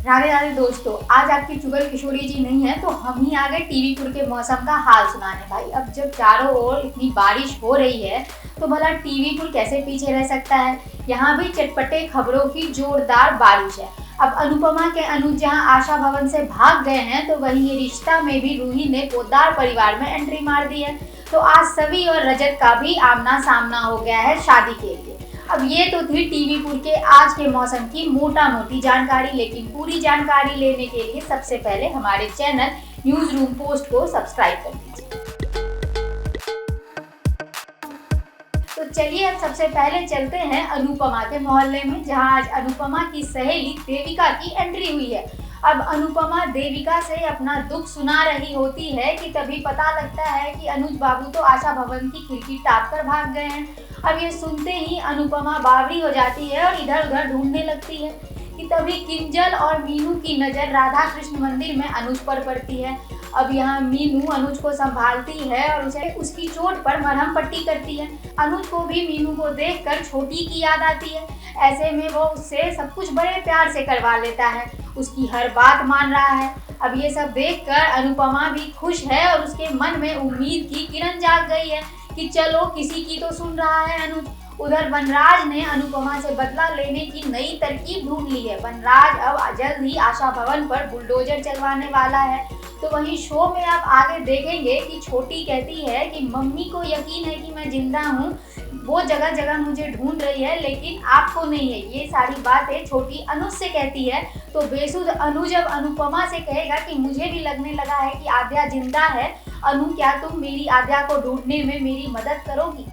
राधे राधे दोस्तों, आज आपकी चुगल किशोरी जी नहीं है तो हम ही आ गए टीवीपुर के मौसम का हाल सुनाने। भाई अब जब चारों ओर इतनी बारिश हो रही है तो भला टीवीपुर कैसे पीछे रह सकता है। यहाँ भी चटपटे खबरों की जोरदार बारिश है। अब अनुपमा के अनुज जहाँ आशा भवन से भाग गए हैं तो वहीं ये रिश्ता में भी रूही ने पोद्दार परिवार में एंट्री मार दी है। तो आज सवी और रजत का भी आमना सामना हो गया है शादी के लिए। अब ये तो थी टीवीपुर के आज के मौसम की मोटा मोटी जानकारी, लेकिन पूरी जानकारी लेने के लिए सबसे पहले हमारे चैनल न्यूज रूम पोस्ट को सब्सक्राइब कर दीजिए। तो चलिए अब सबसे पहले चलते हैं अनुपमा के मोहल्ले में, जहां आज अनुपमा की सहेली देविका की एंट्री हुई है। अब अनुपमा देविका से अपना दुख सुना रही होती है कि तभी पता लगता है कि अनुज बाबू तो आशा भवन की खिड़की टाप कर भाग गए हैं। अब ये सुनते ही अनुपमा बावरी हो जाती है और इधर उधर ढूंढने लगती है कि तभी किंजल और मीनू की नज़र राधा कृष्ण मंदिर में अनुज पर पड़ती है। अब यहाँ मीनू अनुज को संभालती है और उसे उसकी चोट पर मरहम पट्टी करती है। अनुज को भी मीनू को देखकर छोटी की याद आती है। ऐसे में वो उससे सब कुछ बड़े प्यार से करवा लेता है, उसकी हर बात मान रहा है। अब ये सब देखकर अनुपमा भी खुश है और उसके मन में उम्मीद की किरण जाग गई है कि चलो किसी की तो सुन रहा है अनुज। उधर वनराज ने अनुपमा से बदला लेने की नई तरकीब ढूंढ ली है। वनराज अब जल्द ही आशा भवन पर बुलडोजर चलवाने वाला है। तो वहीं शो में आप आगे देखेंगे कि छोटी कहती है कि मम्मी को यकीन है कि मैं जिंदा हूँ, वो जगह जगह मुझे ढूंढ रही है लेकिन आपको नहीं है। ये सारी बातें छोटी अनुज से कहती है। तो बेसुध अनुज अब अनुपमा से कहेगा कि मुझे भी लगने लगा है कि आद्या जिंदा है। अनु, क्या तुम मेरी आद्या को ढूंढने में मेरी मदद करोगी।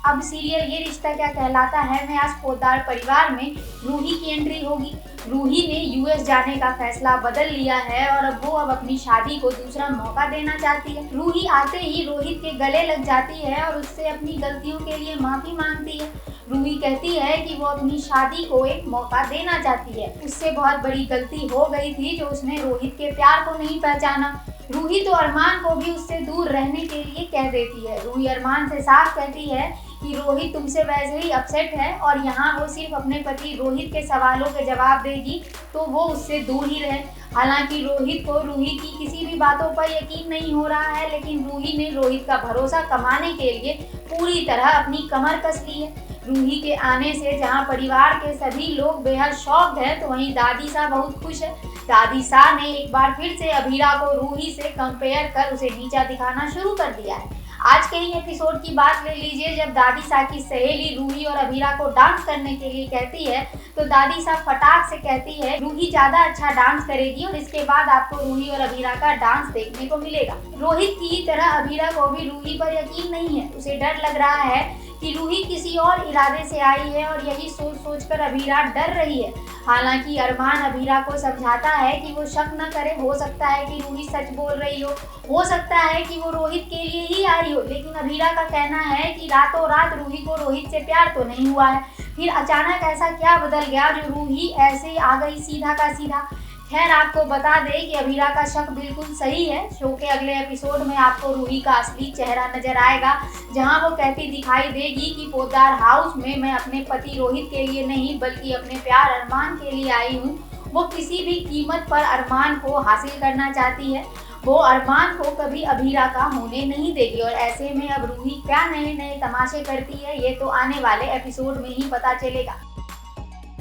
अब सीरियल ये रिश्ता क्या कहलाता है में आज पोद्दार परिवार में रूही की एंट्री होगी। रूही ने यूएस जाने का फैसला बदल लिया है और अब वो अपनी शादी को दूसरा मौका देना चाहती है। रूही आते ही रोहित के गले लग जाती है और उससे अपनी गलतियों के लिए माफी मांगती है। रूही कहती है कि वो अपनी शादी को एक मौका देना चाहती है। उससे बहुत बड़ी गलती हो गई थी जो उसने रोहित के प्यार को नहीं पहचाना। रूही तो अरमान को भी उससे दूर रहने के लिए कह देती है। रूही अरमान से साफ कहती है कि रोहित तुमसे वैसे ही अपसेट है और यहाँ वो सिर्फ अपने पति रोहित के सवालों के जवाब देगी तो वो उससे दूर ही रहे। हालांकि रोहित को रूही की किसी भी बातों पर यकीन नहीं हो रहा है, लेकिन रूही ने रोहित का भरोसा कमाने के लिए पूरी तरह अपनी कमर कस ली है। रूही के आने से जहां परिवार के सभी लोग बेहद शॉक्ड हैं तो वहीं दादी सा बहुत खुश है। दादी सा ने एक बार फिर से अभीरा को रूही से कंपेयर कर उसे नीचा दिखाना शुरू कर दिया है। आज के ही एपिसोड की बात ले लीजिए, जब दादी सा की सहेली रूही और अभीरा को डांस करने के लिए कहती है तो दादी सा फटाक से कहती है रूही ज्यादा अच्छा डांस करेगी और इसके बाद आपको रूही और अभीरा का डांस देखने को मिलेगा। रोहित की तरह अभीरा को भी रूही पर यकीन नहीं है। उसे डर लग रहा है कि रूही किसी और इरादे से आई है और यही सोच सोचकर अभीरा डर रही है। हालांकि अरमान अभीरा को समझाता है कि वो शक न करे, हो सकता है कि रूही सच बोल रही हो सकता है कि वो रोहित के लिए ही आई हो। लेकिन अभीरा का कहना है कि रातों रात रूही को रोहित से प्यार तो नहीं हुआ है, फिर अचानक ऐसा क्या बदल गया जो रूही ऐसे आ गई सीधा का सीधा। खैर, आपको बता दें कि अभीरा का शक बिल्कुल सही है। शो के अगले एपिसोड में आपको रूही का असली चेहरा नजर आएगा, जहां वो कहती दिखाई देगी कि पोद्दार हाउस में मैं अपने पति रोहित के लिए नहीं बल्कि अपने प्यार अरमान के लिए आई हूँ। वो किसी भी कीमत पर अरमान को हासिल करना चाहती है। वो अरमान को कभी अभीरा का होने नहीं देगी। और ऐसे में अब रूही क्या नए नए तमाशे करती है ये तो आने वाले एपिसोड में ही पता चलेगा।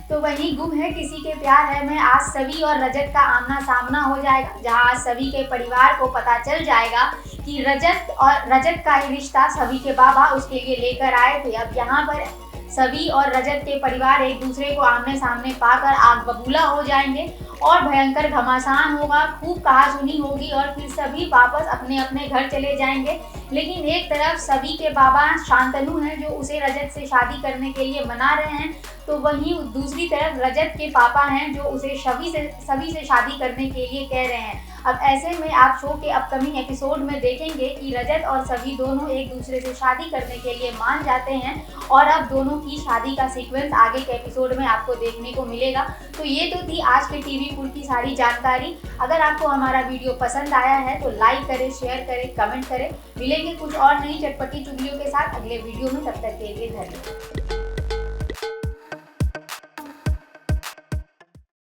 तो वहीं गुम है किसी के प्यार है में आज सवी और रजत का आमना सामना हो जाएगा, जहां आज सवी के परिवार को पता चल जाएगा कि रजत का ही रिश्ता सवी के बाबा उसके लिए लेकर आए थे। अब यहाँ पर सवी और रजत के परिवार एक दूसरे को आमने सामने पाकर आग बबूला हो जाएंगे और भयंकर घमासान होगा, खूब कहासुनी होगी और फिर सभी वापस अपने अपने घर चले जाएंगे। लेकिन एक तरफ सभी के बाबा शांतनु हैं जो उसे रजत से शादी करने के लिए मना रहे हैं, तो वहीं दूसरी तरफ रजत के पापा हैं जो उसे सभी से शादी करने के लिए कह रहे हैं। अब ऐसे में आप शो के अपकमिंग एपिसोड में देखेंगे कि रजत और सभी दोनों एक दूसरे से शादी करने के लिए मान जाते हैं और अब दोनों की शादी का सीक्वेंस आगे के एपिसोड में आपको देखने को मिलेगा। तो ये तो थी आज के टीवीपुर की सारी जानकारी। अगर आपको हमारा वीडियो पसंद आया है तो लाइक करें, शेयर करें, कमेंट करें। मिलेंगे कुछ और नई चटपटी चुगलियों के साथ अगले वीडियो में, तब तक के लिए धन्यवाद।